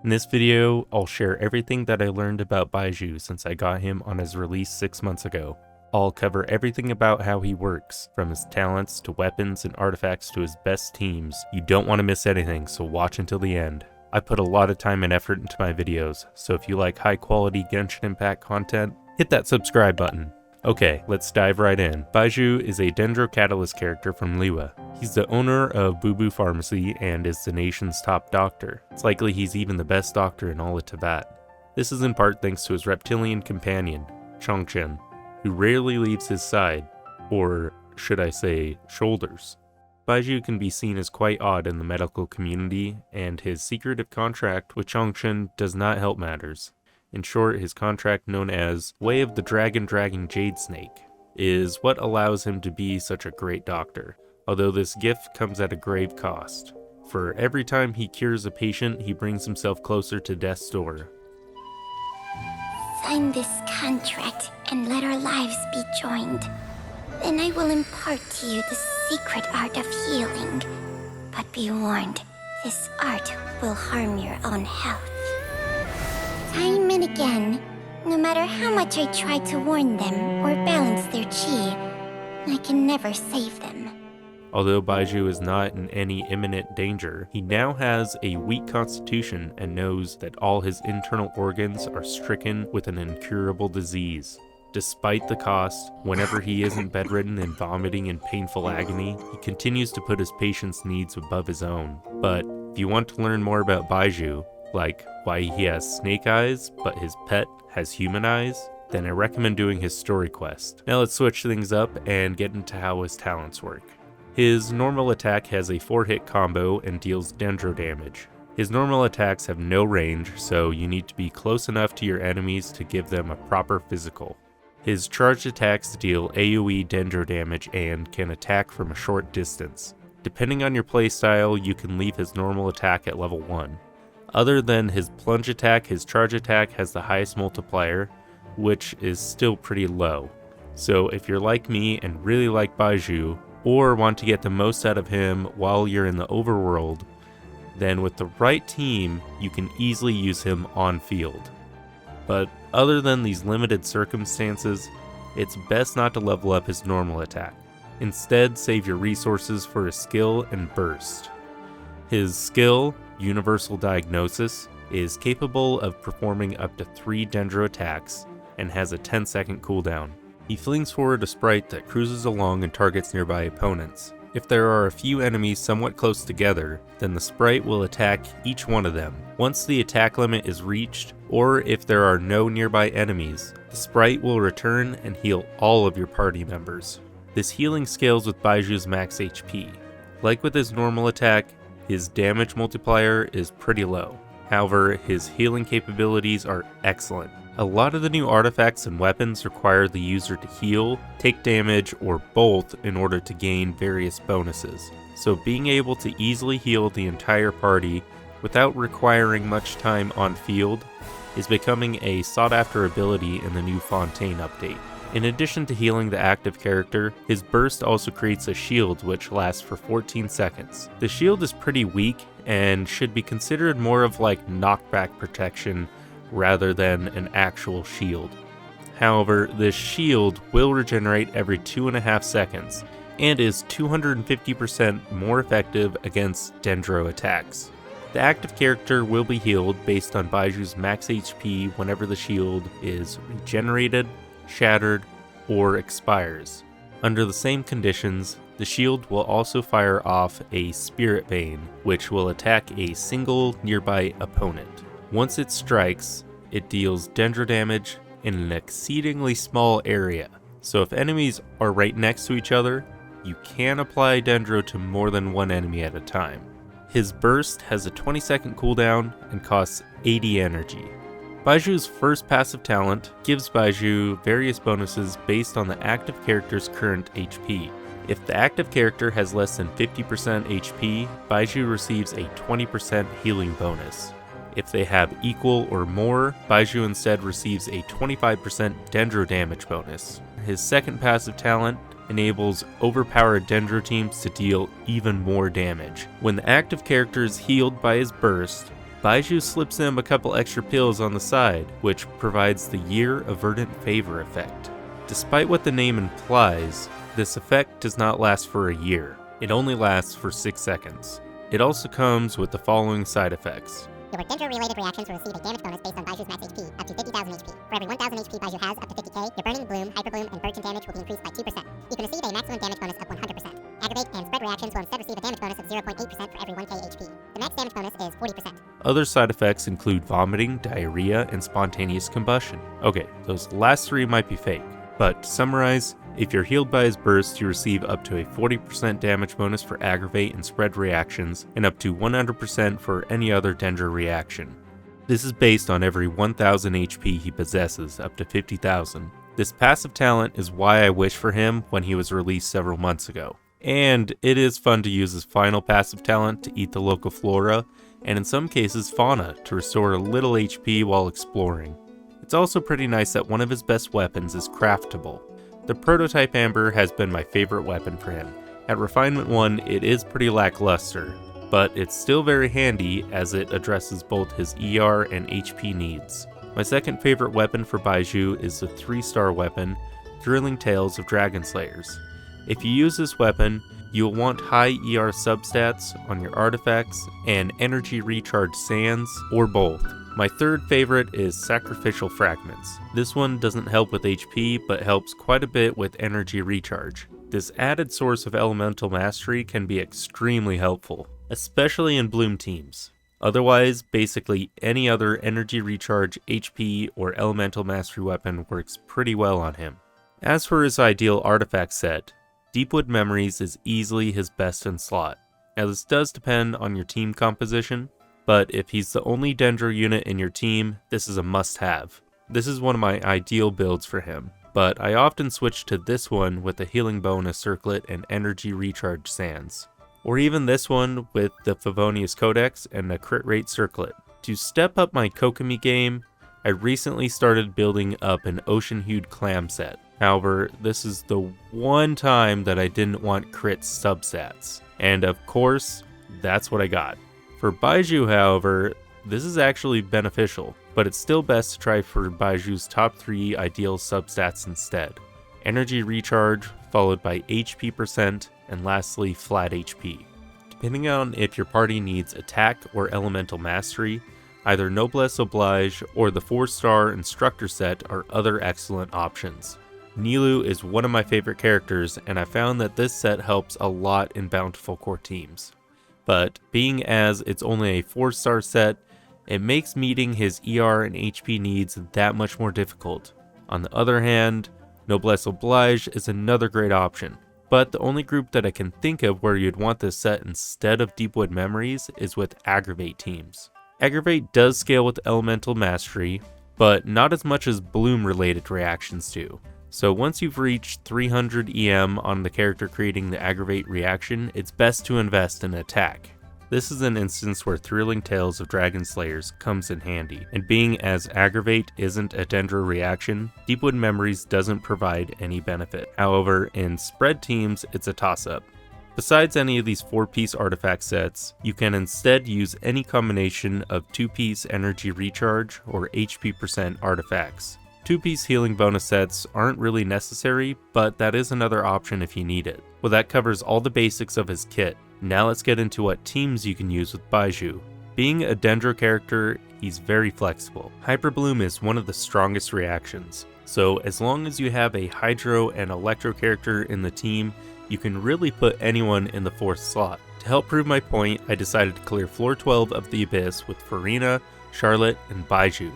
In this video, I'll share everything that I learned about Baizhu since I got him on his release 6 months ago. I'll cover everything about how he works, from his talents to weapons and artifacts to his best teams. You don't want to miss anything, so watch until the end. I put a lot of time and effort into my videos, so if you like high quality Genshin Impact content, hit that subscribe button. Okay, let's dive right in. Baizhu is a Dendro Catalyst character from Liyue. He's the owner of Boo Boo Pharmacy and is the nation's top doctor. It's likely he's even the best doctor in all of Tibet. This is in part thanks to his reptilian companion, Chongqing, who rarely leaves his side, or should I say, shoulders. Baizhu can be seen as quite odd in the medical community, and his secretive contract with Chongqing does not help matters. In short, his contract, known as Way of the Dragon Jade Snake, is what allows him to be such a great doctor, although this gift comes at a grave cost. For every time he cures a patient, he brings himself closer to death's door. Sign this contract and let our lives be joined. Then I will impart to you the secret art of healing. But be warned, this art will harm your own health. Time and again, no matter how much I try to warn them or balance their chi, I can never save them. Although Baizhu is not in any imminent danger, he now has a weak constitution and knows that all his internal organs are stricken with an incurable disease. Despite the cost, whenever he isn't bedridden and vomiting in painful agony, he continues to put his patients' needs above his own. But if you want to learn more about Baizhu, like why he has snake eyes but his pet has human eyes, then I recommend doing his story quest. Now let's switch things up and get into how his talents work. His normal attack has a 4-hit combo and deals dendro damage. His normal attacks have no range, so you need to be close enough to your enemies to give them a proper physical. His charged attacks deal AoE dendro damage and can attack from a short distance. Depending on your playstyle, you can leave his normal attack at level 1. Other than his plunge attack, his charge attack has the highest multiplier, which is still pretty low. So if you're like me and really like Baizhu, or want to get the most out of him while you're in the overworld, then with the right team, you can easily use him on field. But other than these limited circumstances, it's best not to level up his normal attack. Instead, save your resources for his skill and burst. His skill, Universal Diagnosis, is capable of performing up to 3 dendro attacks and has a 10-second cooldown. He flings forward a sprite that cruises along and targets nearby opponents. If there are a few enemies somewhat close together, then the sprite will attack each one of them. Once the attack limit is reached, or if there are no nearby enemies, the sprite will return and heal all of your party members. This healing scales with Baizhu's max HP. Like with his normal attack, his damage multiplier is pretty low. However, his healing capabilities are excellent. A lot of the new artifacts and weapons require the user to heal, take damage, or both in order to gain various bonuses. So being able to easily heal the entire party without requiring much time on field is becoming a sought-after ability in the new Fontaine update. In addition to healing the active character, his burst also creates a shield which lasts for 14 seconds. The shield is pretty weak and should be considered more of like knockback protection rather than an actual shield. However, this shield will regenerate every 2.5 seconds and is 250% more effective against dendro attacks. The active character will be healed based on Baizhu's max HP whenever the shield is regenerated, shattered, or expires. Under the same conditions, the shield will also fire off a Spirit Bane, which will attack a single nearby opponent. Once it strikes, it deals dendro damage in an exceedingly small area, so if enemies are right next to each other, you can apply dendro to more than one enemy at a time. His burst has a 20-second cooldown and costs 80 energy. Baizhu's first passive talent gives Baizhu various bonuses based on the active character's current HP. If the active character has less than 50% HP, Baizhu receives a 20% healing bonus. If they have equal or more, Baizhu instead receives a 25% dendro damage bonus. His second passive talent enables overpowered dendro teams to deal even more damage. When the active character is healed by his burst, Baizhu slips him a couple extra pills on the side, which provides the Year of Verdant Favor effect. Despite what the name implies, this effect does not last for a year. It only lasts for 6 seconds. It also comes with the following side effects. Your Dendro-related reactions will receive a damage bonus based on Baiju's max HP, up to 50,000 HP. For every 1,000 HP Baizhu has, up to 50k, your Burning, Bloom, Hyper Bloom, and Burden damage will be increased by 2%. You can receive a maximum damage bonus of 100%. Aggravate and Spread reactions will instead receive a damage bonus of 0.8% for every 1k HP. The max damage bonus is 40%. Other side effects include vomiting, diarrhea, and spontaneous combustion. Okay, those last 3 might be fake, but to summarize, if you're healed by his burst, you receive up to a 40% damage bonus for Aggravate and Spread reactions, and up to 100% for any other Dendro reaction. This is based on every 1,000 HP he possesses, up to 50,000. This passive talent is why I wished for him when he was released several months ago. And it is fun to use his final passive talent to eat the local flora, and in some cases fauna, to restore a little HP while exploring. It's also pretty nice that one of his best weapons is craftable. The prototype amber has been my favorite weapon for him. At Refinement 1, it is pretty lackluster, but it's still very handy as it addresses both his ER and HP needs. My second favorite weapon for Baizhu is the 3-star weapon, Thrilling Tales of Dragon Slayers. If you use this weapon, you will want high ER substats on your artifacts and energy recharge sands, or both. My third favorite is Sacrificial Fragments. This one doesn't help with HP, but helps quite a bit with energy recharge. This added source of elemental mastery can be extremely helpful, especially in Bloom teams. Otherwise, basically any other energy recharge, HP, or elemental mastery weapon works pretty well on him. As for his ideal artifact set, Deepwood Memories is easily his best in slot. Now this does depend on your team composition, but if he's the only Dendro unit in your team, this is a must-have. This is one of my ideal builds for him, but I often switch to this one with the healing bonus circlet and energy recharge sands. Or even this one with the Favonius Codex and the crit rate circlet. To step up my Kokomi game, I recently started building up an Ocean-Hued Clam set. However, this is the one time that I didn't want crit substats. And of course, that's what I got. For Baizhu, however, this is actually beneficial, but it's still best to try for Baiju's top 3 ideal substats instead. Energy recharge, followed by HP percent, and lastly flat HP. Depending on if your party needs attack or elemental mastery, either Noblesse Oblige or the 4-star instructor set are other excellent options. Nilou is one of my favorite characters, and I found that this set helps a lot in Bountiful Core teams. But being as it's only a 4-star set, it makes meeting his ER and HP needs that much more difficult. On the other hand, Noblesse Oblige is another great option, but the only group that I can think of where you'd want this set instead of Deepwood Memories is with Aggravate teams. Aggravate does scale with Elemental Mastery, but not as much as Bloom related reactions do. So once you've reached 300 EM on the character creating the Aggravate reaction, it's best to invest in attack. This is an instance where Thrilling Tales of Dragon Slayers comes in handy, and being as Aggravate isn't a Dendro reaction, Deepwood Memories doesn't provide any benefit. However, in spread teams, it's a toss-up. Besides any of these 4-piece artifact sets, you can instead use any combination of 2-piece energy recharge or HP percent artifacts. 2-piece healing bonus sets aren't really necessary, but that is another option if you need it. Well, that covers all the basics of his kit. Now let's get into what teams you can use with Baizhu. Being a Dendro character, he's very flexible. Hyper Bloom is one of the strongest reactions, so as long as you have a Hydro and Electro character in the team, you can really put anyone in the 4th slot. To help prove my point, I decided to clear floor 12 of the Abyss with Furina, Charlotte, and Baizhu.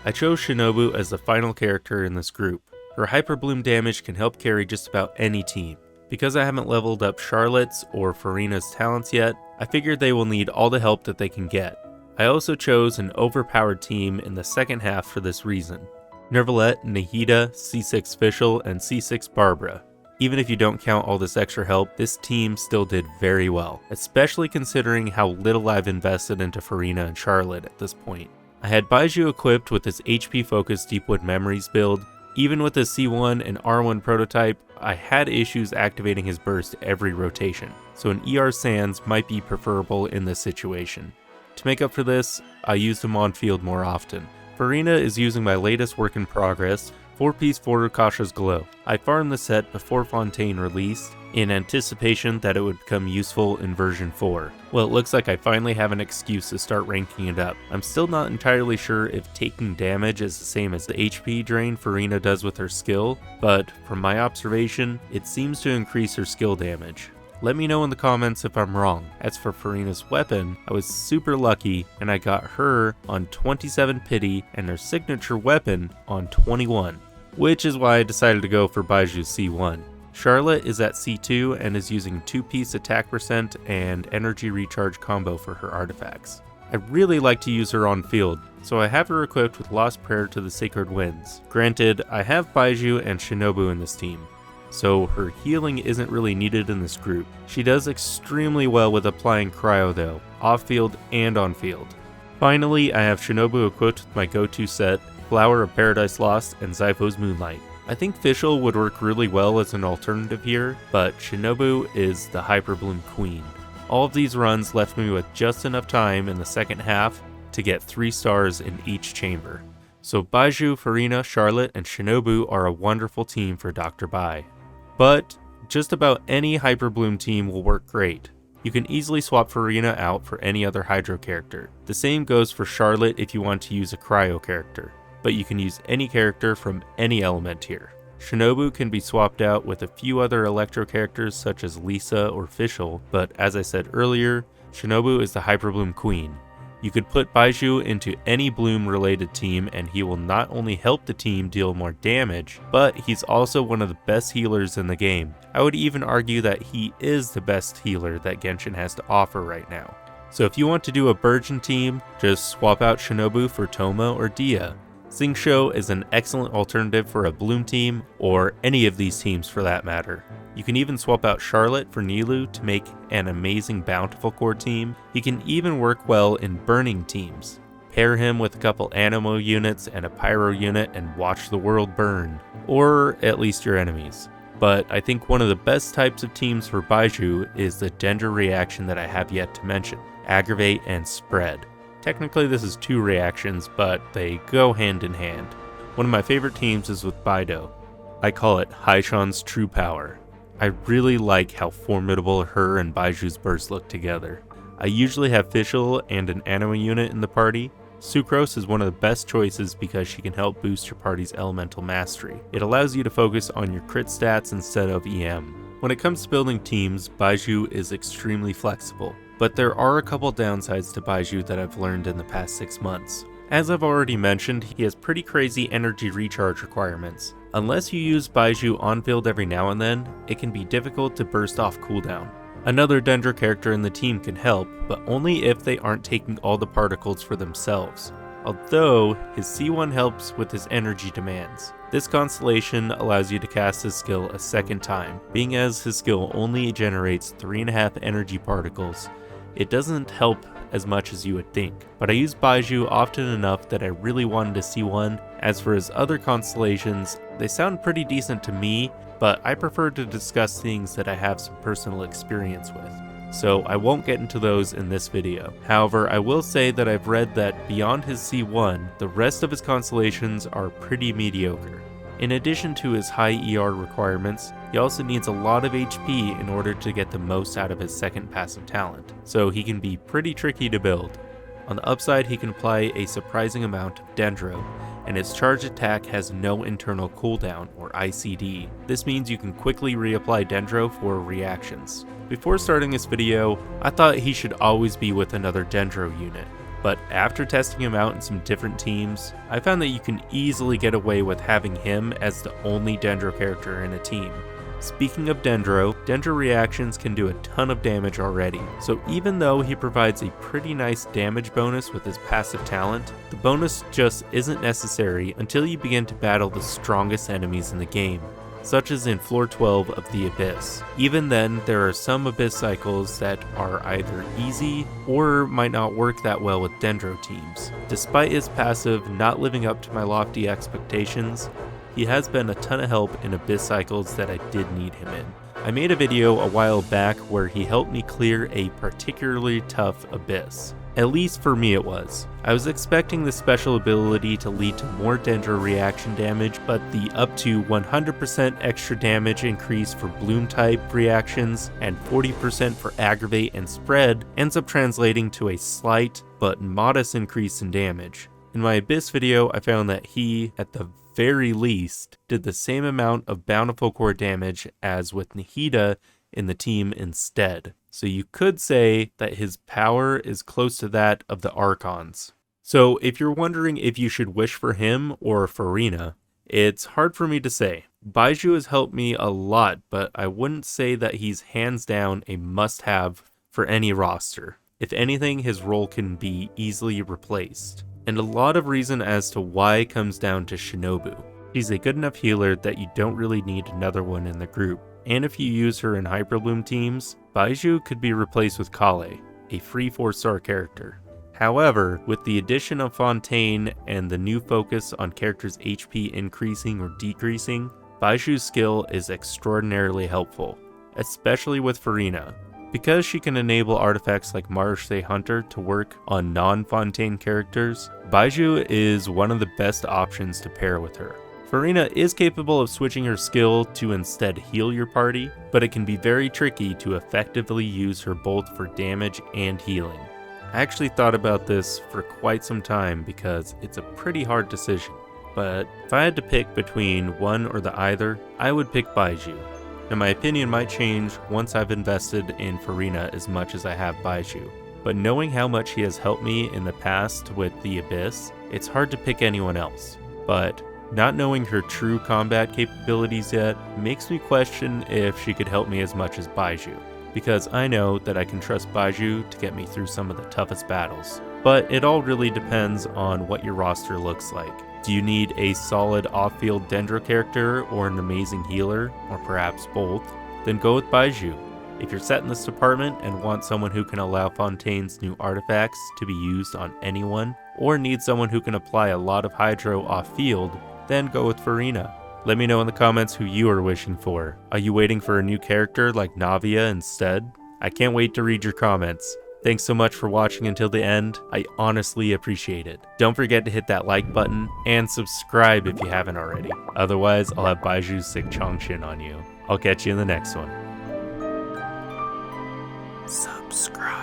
I chose Shinobu as the final character in this group. Her Hyper Bloom damage can help carry just about any team. Because I haven't leveled up Charlotte's or Furina's talents yet, I figured they will need all the help that they can get. I also chose an overpowered team in the second half for this reason. Nervalette, Nahida, C6 Fischl, and C6 Barbara. Even if you don't count all this extra help, this team still did very well, especially considering how little I've invested into Furina and Charlotte at this point. I had Baizhu equipped with his HP-focused Deepwood Memories build. Even with his C1 and R1 prototype, I had issues activating his burst every rotation, so an ER Sands might be preferable in this situation. To make up for this, I used him on field more often. Furina is using my latest work in progress, 4-piece Kasha's Glow. I farmed the set before Fontaine released, in anticipation that it would become useful in version 4. Well, it looks like I finally have an excuse to start ranking it up. I'm still not entirely sure if taking damage is the same as the HP drain Furina does with her skill, but from my observation, it seems to increase her skill damage. Let me know in the comments if I'm wrong. As for Furina's weapon, I was super lucky and I got her on 27 pity and her signature weapon on 21, which is why I decided to go for Baizhu's C1. Charlotte is at C2 and is using 2-piece attack percent and energy recharge combo for her artifacts. I really like to use her on field, so I have her equipped with Lost Prayer to the Sacred Winds. Granted, I have Baizhu and Shinobu in this team, so her healing isn't really needed in this group. She does extremely well with applying cryo though, off-field and on-field. Finally, I have Shinobu equipped with my go-to set, Flower of Paradise Lost and Zypho's Moonlight. I think Fischl would work really well as an alternative here, but Shinobu is the Hyperbloom Queen. All of these runs left me with just enough time in the second half to get 3 stars in each chamber. So Baizhu, Furina, Charlotte, and Shinobu are a wonderful team for Dr. Bai. But just about any Hyperbloom team will work great. You can easily swap Furina out for any other Hydro character. The same goes for Charlotte if you want to use a Cryo character, but you can use any character from any element here. Shinobu can be swapped out with a few other Electro characters such as Lisa or Fischl, but as I said earlier, Shinobu is the Hyperbloom Queen. You could put Baizhu into any Bloom related team and he will not only help the team deal more damage, but he's also one of the best healers in the game. I would even argue that he is the best healer that Genshin has to offer right now. So if you want to do a Burgeon team, just swap out Shinobu for Toma or Dia. Xingqiu is an excellent alternative for a Bloom team, or any of these teams for that matter. You can even swap out Charlotte for Nilou to make an amazing Bountiful Core team. He can even work well in Burning teams. Pair him with a couple Anemo units and a Pyro unit and watch the world burn. Or at least your enemies. But I think one of the best types of teams for Baizhu is the Dendro reaction that I have yet to mention, Aggravate and Spread. Technically this is 2 reactions, but they go hand in hand. One of my favorite teams is with Baido. I call it Haishan's true power. I really like how formidable her and Baizhu's burst look together. I usually have Fischl and an Anemo unit in the party. Sucrose is one of the best choices because she can help boost your party's elemental mastery. It allows you to focus on your crit stats instead of EM. When it comes to building teams, Baizhu is extremely flexible. But there are a couple downsides to Baizhu that I've learned in the past 6 months. As I've already mentioned, he has pretty crazy energy recharge requirements. Unless you use Baizhu on field every now and then, it can be difficult to burst off cooldown. Another Dendro character in the team can help, but only if they aren't taking all the particles for themselves. Although, his C1 helps with his energy demands. This constellation allows you to cast his skill a second time, being as his skill only generates 3.5 energy particles. It doesn't help as much as you would think, but I use Baizhu often enough that I really wanted to see one. As for his other constellations, they sound pretty decent to me, but I prefer to discuss things that I have some personal experience with, so I won't get into those in this video. However, I will say that I've read that beyond his C1, the rest of his constellations are pretty mediocre. In addition to his high ER requirements, he also needs a lot of HP in order to get the most out of his second passive talent, so he can be pretty tricky to build. On the upside, he can apply a surprising amount of Dendro, and his charge attack has no internal cooldown, or ICD. This means you can quickly reapply Dendro for reactions. Before starting this video, I thought he should always be with another Dendro unit. But after testing him out in some different teams, I found that you can easily get away with having him as the only Dendro character in a team. Speaking of Dendro reactions can do a ton of damage already, so even though he provides a pretty nice damage bonus with his passive talent, the bonus just isn't necessary until you begin to battle the strongest enemies in the game, such as in floor 12 of the Abyss. Even then, there are some Abyss cycles that are either easy or might not work that well with Dendro teams. Despite his passive not living up to my lofty expectations, he has been a ton of help in Abyss cycles that I did need him in. I made a video a while back where he helped me clear a particularly tough Abyss. At least for me it was. I was expecting this special ability to lead to more Dendro reaction damage, but the up to 100% extra damage increase for Bloom type reactions and 40% for Aggravate and Spread ends up translating to a slight but modest increase in damage. In my Abyss video, I found that he, at the very least, did the same amount of Bountiful Core damage as with Nahida in the team instead. So you could say that his power is close to that of the Archons. So if you're wondering if you should wish for him or Furina, it's hard for me to say. Baizhu has helped me a lot, but I wouldn't say that he's hands down a must-have for any roster. If anything, his role can be easily replaced. And a lot of reason as to why comes down to Shinobu. She's a good enough healer that you don't really need another one in the group. And if you use her in Hyperbloom teams, Baizhu could be replaced with Kale, a free 4-star character. However, with the addition of Fontaine and the new focus on characters' HP increasing or decreasing, Baizhu's skill is extraordinarily helpful, especially with Furina. Because she can enable artifacts like Marche Hunter to work on non-Fontaine characters, Baizhu is one of the best options to pair with her. Furina is capable of switching her skill to instead heal your party, but it can be very tricky to effectively use her both for damage and healing. I actually thought about this for quite some time because it's a pretty hard decision, but if I had to pick between one or the either, I would pick Baizhu. And my opinion might change once I've invested in Furina as much as I have Baizhu. But knowing how much he has helped me in the past with the Abyss, it's hard to pick anyone else. But not knowing her true combat capabilities yet makes me question if she could help me as much as Baizhu, because I know that I can trust Baizhu to get me through some of the toughest battles. But it all really depends on what your roster looks like. Do you need a solid off-field Dendro character or an amazing healer, or perhaps both? Then go with Baizhu. If you're set in this department and want someone who can allow Fontaine's new artifacts to be used on anyone, or need someone who can apply a lot of Hydro off-field, then go with Furina. Let me know in the comments who you are wishing for. Are you waiting for a new character like Navia instead? I can't wait to read your comments. Thanks so much for watching until the end. I honestly appreciate it. Don't forget to hit that like button and subscribe if you haven't already. Otherwise, I'll have Baizhu's sick Chongshin on you. I'll catch you in the next one. Subscribe.